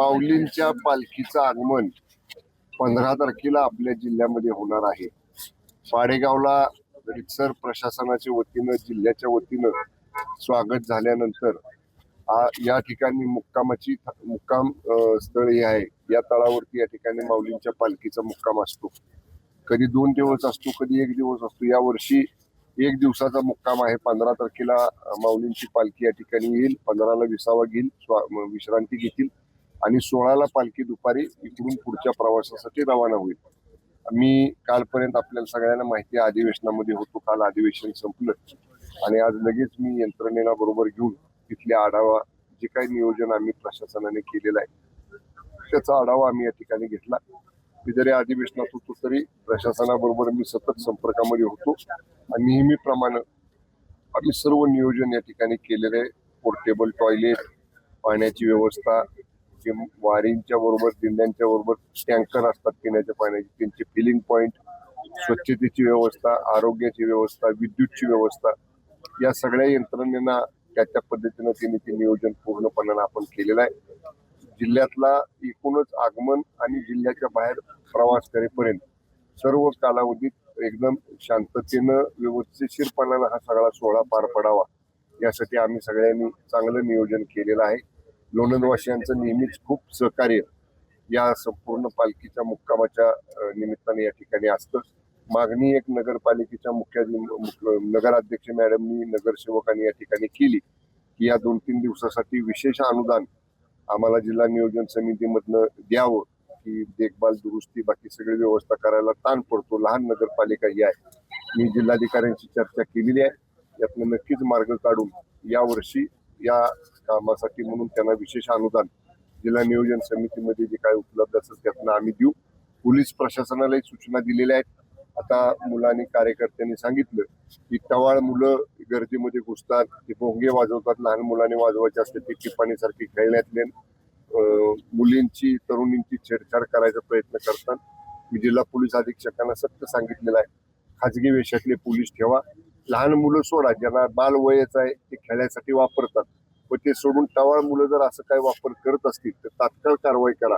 माऊलींच्या पालखीचं आगमन 15 तारखेला आपल्या जिल्ह्यामध्ये होणार आहे। पाडेगावला रितसर प्रशासनाच्या वतीनं जिल्ह्याच्या वतीनं स्वागत झाल्यानंतर या ठिकाणी मुक्काम स्थळ हे आहे। या तळावरती या ठिकाणी माऊलींच्या पालखीचा मुक्काम असतो। कधी 2 दिवस असतो, कधी 1 दिवस असतो। या वर्षी 1 दिवसाचा मुक्काम आहे। 15 तारखेला माऊलींची पालखी या ठिकाणी येईल, 15ला विसावा घेईल, विश्रांती घेतील आणि 16ला पालखी दुपारी इकडून पुढच्या प्रवासासाठी रवाना होईल। मी कालपर्यंत आपल्याला सगळ्यांना माहिती आहे अधिवेशनामध्ये होतो। काल अधिवेशन संपलं आणि आज लगेच मी यंत्रणेला बरोबर घेऊन तिथले आढावा जे काही नियोजन आम्ही प्रशासनाने केलेलं आहे त्याचा आढावा आम्ही या ठिकाणी घेतला। मी जरी अधिवेशनात होतो तरी प्रशासनाबरोबर मी सतत संपर्कामध्ये होतो आणि नेहमीप्रमाणे आम्ही सर्व नियोजन या ठिकाणी केलेले आहे। पोर्टेबल टॉयलेट, पाण्याची व्यवस्था, वारींच्या बरोबर दिंड्यांच्या बरोबर टँकर असतात पिण्याच्या पाण्याची, त्यांचे फिलिंग पॉइंट, स्वच्छतेची व्यवस्था, आरोग्याची व्यवस्था, विद्युतची व्यवस्था, या सगळ्या यंत्रणेना त्या पद्धतीनं त्यांनी ते नियोजन पूर्णपणे आपण केलेलं आहे। जिल्ह्यातला एकूणच आगमन आणि जिल्ह्याच्या बाहेर प्रवास करेपर्यंत सर्व कालावधीत एकदम शांततेनं व्यवस्थितपणानं हा सगळा सोहळा पार पडावा यासाठी आम्ही सगळ्यांनी चांगलं नियोजन केलेलं आहे। लोणंदवासियांचं नेहमीच खूप सहकार्य या संपूर्ण पालखीच्या मुक्कामाच्या निमित्ताने या ठिकाणी असतं। मागणी एक नगरपालिकेच्या नगराध्यक्ष मॅडमनी, नगरसेवकांनी या ठिकाणी केली की या 2-3 दिवसासाठी विशेष अनुदान आम्हाला जिल्हा नियोजन समितीमधनं द्यावं की देखभाल, दुरुस्ती, बाकी सगळी व्यवस्था करायला ताण पडतो। लहान नगरपालिका ही आहे। मी जिल्हाधिकाऱ्यांशी चर्चा केलेली आहे, यातनं नक्कीच मार्ग काढून यावर्षी या कामासाठी म्हणून त्यांना विशेष अनुदान जिल्हा नियोजन समितीमध्ये जे काय उपलब्ध असेल त्यातनं आम्ही देऊ। पोलीस प्रशासनालाही सूचना दिलेल्या आहेत। आता मुलांनी, कार्यकर्त्यांनी सांगितलं की टवाळ मुलं गर्दीमध्ये घुसतात, ते भोंगे वाजवतात, लहान मुलांनी वाजवायचे असते ते टिपाणीसारखी खेळण्यातले मुलींची, तरुणींची छेडछाड करायचा प्रयत्न करतात। मी जिल्हा पोलीस अधीक्षकांना सक्त सांगितलेलं आहे, खाजगी वेशातले पोलीस ठेवा, लहान मुलं सोडा, ज्यांना बाल वयच आहे ते खेळण्यासाठी वापरतात, पण ते सोडून टवाळ मुलं जर असं काही वापर करत असतील तर तात्काळ कारवाई करा,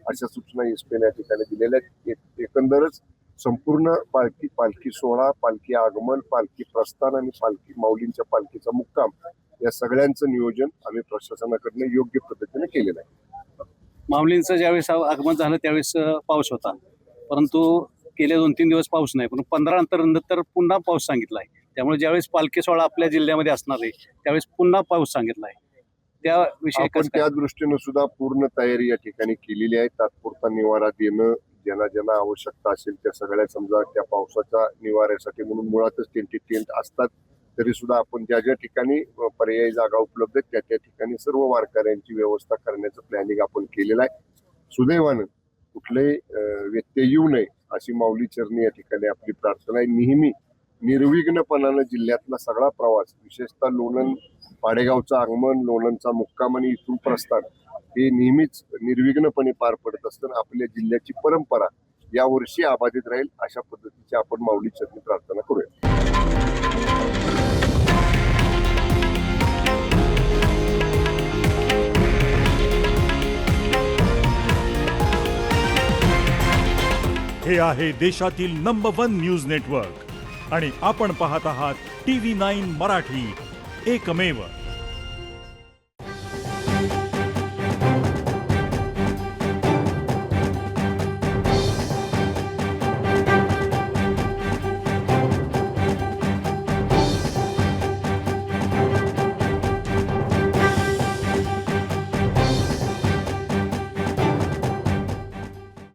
अशा सूचना एसपीने या ठिकाणी दिलेल्या आहेत। एकंदरच संपूर्ण पालखी सोहळा, पालखी आगमन, पालखी प्रस्थान आणि माऊलींच्या पालखीचा मुक्काम या सगळ्यांचं नियोजन आम्ही प्रशासनाकडनं योग्य पद्धतीने केलेलं आहे। माऊलींचं ज्यावेळेस आगमन झालं त्यावेळेस पाऊस होता, परंतु गेले 2-3 दिवस पाऊस नाही, पण 15 नंतर पुन्हा पाऊस सांगितला आहे। त्यामुळे ज्यावेळेस पालखी सोहळा आपल्या जिल्ह्यामध्ये असणार आहे त्यावेळेस पुन्हा पाऊस सांगितला आहे। त्याविषयी आपण त्या दृष्टीनं सुद्धा पूर्ण तयारी या ठिकाणी केलेली आहे। तात्पुरता निवारा देणं, ज्यांना आवश्यकता असेल त्या सगळ्या, समजा त्या पावसाच्या निवाऱ्यासाठी म्हणून मुळातच टेंट असतात, तरी सुद्धा आपण ज्या ठिकाणी पर्यायी जागा उपलब्ध आहेत त्या ठिकाणी सर्व वारकऱ्यांची व्यवस्था करण्याचं प्लॅनिंग आपण केलेलं आहे। सुदैवानं कुठलेही व्यत्यय येऊ नये अशी माऊली चरणी या ठिकाणी आपली प्रार्थना आहे। नेहमी निर्विघ्नपणानं जिल्ह्यातला सगळा प्रवास, विशेषतः लोणंद पाडेगावचं आगमन, लोणंदचा मुक्काम आणि इथून प्रस्थान हे नेहमीच निर्विघ्नपणे पार पडत असताना आपल्या जिल्ह्याची परंपरा यावर्षी अबाधित राहील अशा पद्धतीची आपण माऊली चरणी प्रार्थना करूया। हे आहे देशातील नंबर 1 न्यूज नेटवर्क आणि आपण पाहत आहात TV9 मराठी, एकमेव।